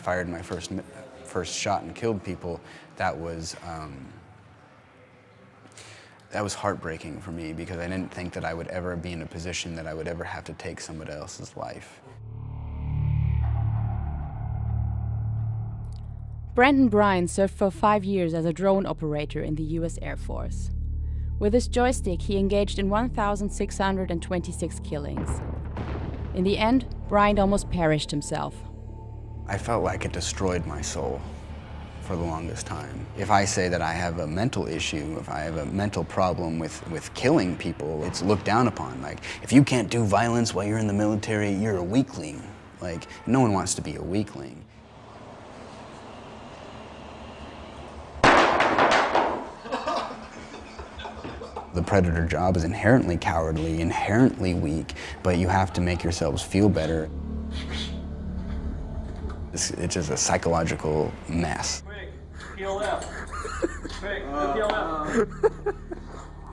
fired my first shot and killed people, that was heartbreaking for me because I didn't think that I would ever be in a position that I would ever have to take somebody else's life. Brandon Bryant served for 5 years as a drone operator in the US Air Force. With his joystick, he engaged in 1,626 killings. In the end, Bryant almost perished himself. I felt like it destroyed my soul for the longest time. If I say that I have a mental issue, if I have a mental problem with killing people, it's looked down upon. Like, if you can't do violence while you're in the military, you're a weakling. Like, no one wants to be a weakling. The predator job is inherently cowardly, inherently weak, but you have to make yourselves feel better. It's just a psychological mess.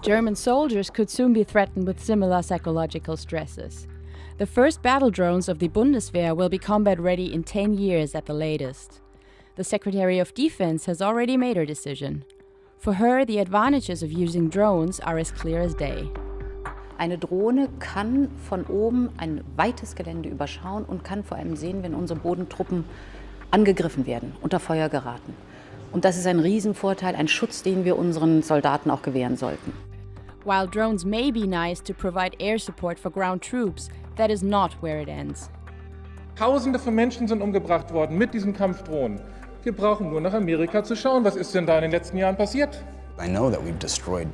German soldiers could soon be threatened with similar psychological stresses. The first battle drones of the Bundeswehr will be combat ready in 10 years at the latest. The Secretary of Defense has already made her decision. For her, the advantages of using drones are as clear as day. Eine Drohne kann von oben ein weites Gelände überschauen und kann vor allem sehen, wenn unsere Bodentruppen angegriffen werden, unter Feuer geraten. Und das ist ein Riesenvorteil, ein Schutz, den wir unseren Soldaten auch gewähren sollten. While drones may be nice to provide air support for ground troops, that is not where it ends. Tausende von Menschen sind umgebracht worden mit diesen Kampfdrohnen. Wir brauchen nur nach Amerika zu schauen, was ist denn da in den letzten Jahren passiert? I know that we've destroyed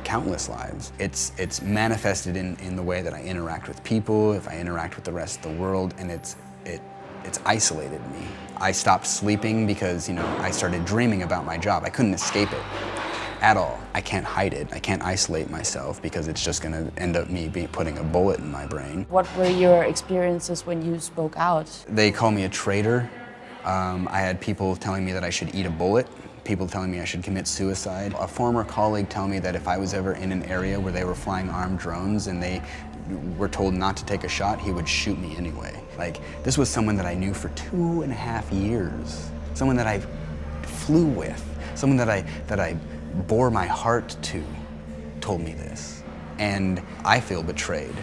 countless lives. It's manifested in the way that I interact with people, if I interact with the rest of the world, and it's isolated me. I stopped sleeping because, I started dreaming about my job. I couldn't escape it at all. I can't hide it. I can't isolate myself because it's just gonna end up me putting a bullet in my brain. What were your experiences when you spoke out? They call me a traitor. I had people telling me that I should eat a bullet, people telling me I should commit suicide. A former colleague told me that if I was ever in an area where they were flying armed drones and they were told not to take a shot, he would shoot me anyway. Like, this was someone that I knew for 2.5 years, someone that I flew with, someone that I bore my heart to, told me this. And I feel betrayed.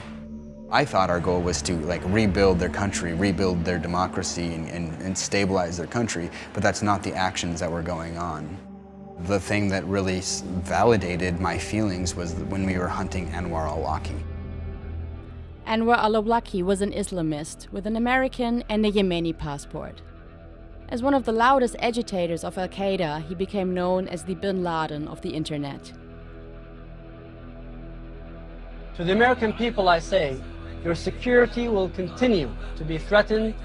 I thought our goal was to rebuild their country, rebuild their democracy and stabilize their country, but that's not the actions that were going on. The thing that really validated my feelings was when we were hunting Anwar al-Awlaki. Anwar al-Awlaki was an Islamist with an American and a Yemeni passport. As one of the loudest agitators of Al-Qaeda, he became known as the Bin Laden of the internet. To the American people I say, your security will continue to be threatened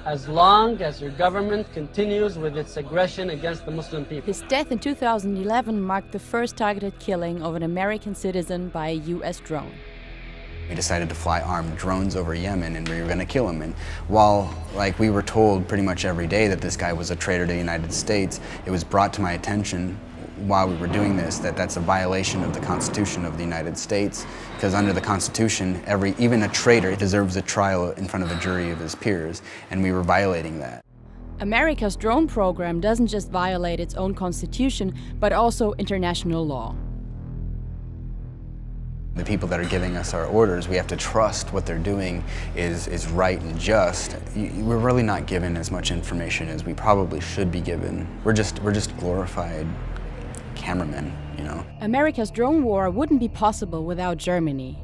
as long as your government continues with its aggression against the Muslim people. His death in 2011 marked the first targeted killing of an American citizen by a US drone. We decided to fly armed drones over Yemen and we were gonna kill him. And while we were told pretty much every day that this guy was a traitor to the United States, it was brought to my attention while we were doing this that that's a violation of the Constitution of the United States, because under the Constitution, even a traitor deserves a trial in front of a jury of his peers, and we were violating that. America's drone program doesn't just violate its own constitution, but also international law. The people that are giving us our orders, we have to trust what they're doing is right and just. We're really not given as much information as we probably should be given. We're just glorified cameramen, America's drone war wouldn't be possible without Germany.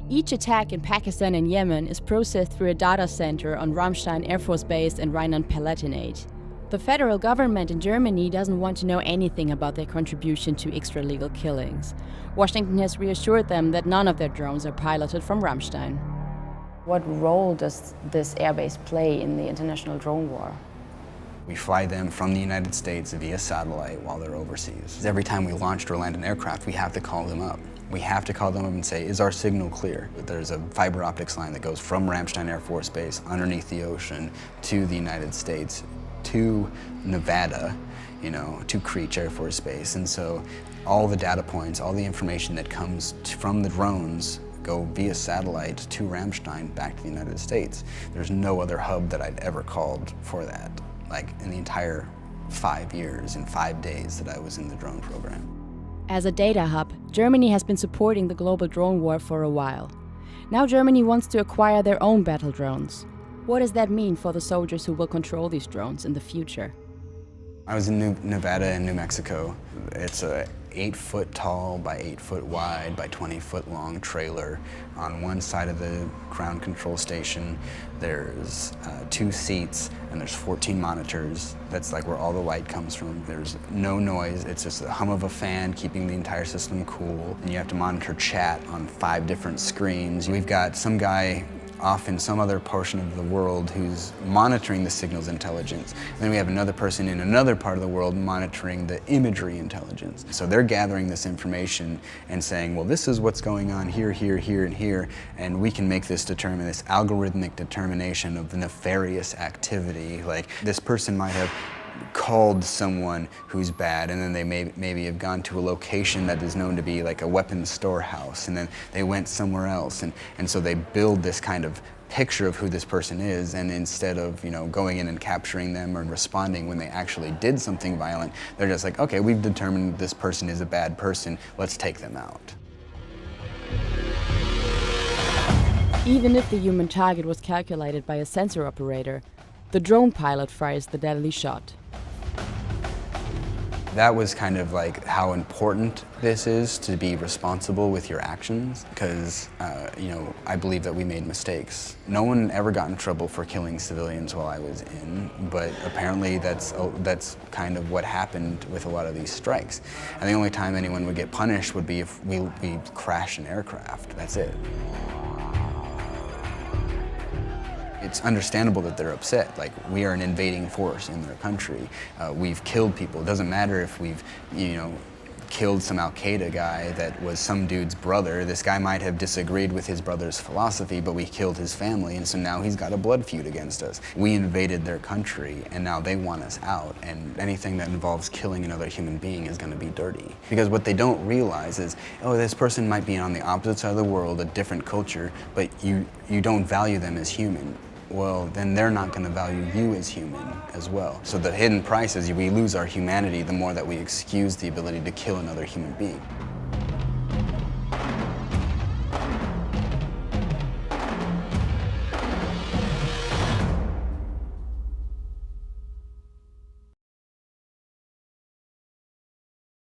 Each attack in Pakistan and Yemen is processed through a data center on Ramstein Air Force Base in Rhineland-Palatinate. The federal government in Germany doesn't want to know anything about their contribution to extralegal killings. Washington has reassured them that none of their drones are piloted from Ramstein. What role does this airbase play in the international drone war? We fly them from the United States via satellite while they're overseas. Every time we launch or land an aircraft, we have to call them up. We have to call them up and say, is our signal clear? There's a fiber optics line that goes from Ramstein Air Force Base underneath the ocean to the United States, to Nevada, to Creech Air Force Base. And so all the data points, all the information that comes from the drones go via satellite to Ramstein back to the United States. There's no other hub that I'd ever called for that, like in the entire 5 years and 5 days that I was in the drone program. As a data hub, Germany has been supporting the global drone war for a while. Now Germany wants to acquire their own battle drones. What does that mean for the soldiers who will control these drones in the future? I was in Nevada and New Mexico. It's a 8-foot tall by 8-foot wide by 20-foot long trailer. On one side of the ground control station, there's 2 seats and there's 14 monitors. That's like where all the light comes from. There's no noise. It's just the hum of a fan keeping the entire system cool. And you have to monitor chat on 5 different screens. We've got some guy off in some other portion of the world who's monitoring the signals intelligence. And then we have another person in another part of the world monitoring the imagery intelligence. So they're gathering this information and saying, well, this is what's going on here, here, here, and here, and we can make this algorithmic determination of the nefarious activity. Like, this person might have called someone who's bad, and then they maybe have gone to a location that is known to be like a weapons storehouse, and then they went somewhere else, and so they build this kind of picture of who this person is, and instead of, you know, going in and capturing them or responding when they actually did something violent, they're just like, okay, we've determined this person is a bad person, let's take them out. Even if the human target was calculated by a sensor operator, the drone pilot fires the deadly shot. That was kind of like how important this is to be responsible with your actions, because you know, I believe that we made mistakes. No one ever got in trouble for killing civilians while I was in, but apparently that's kind of what happened with a lot of these strikes. And the only time anyone would get punished would be if we crashed an aircraft. That's it. It's understandable that they're upset. Like, we are an invading force in their country. We've killed people. It doesn't matter if we've, you know, killed some Al-Qaeda guy that was some dude's brother. This guy might have disagreed with his brother's philosophy, but we killed his family, and so now he's got a blood feud against us. We invaded their country, and now they want us out, and anything that involves killing another human being is going to be dirty. Because what they don't realize is, oh, this person might be on the opposite side of the world, a different culture, but you don't value them as human. Well, then they're not going to value you as human as well. So the hidden price is we lose our humanity the more that we excuse the ability to kill another human being.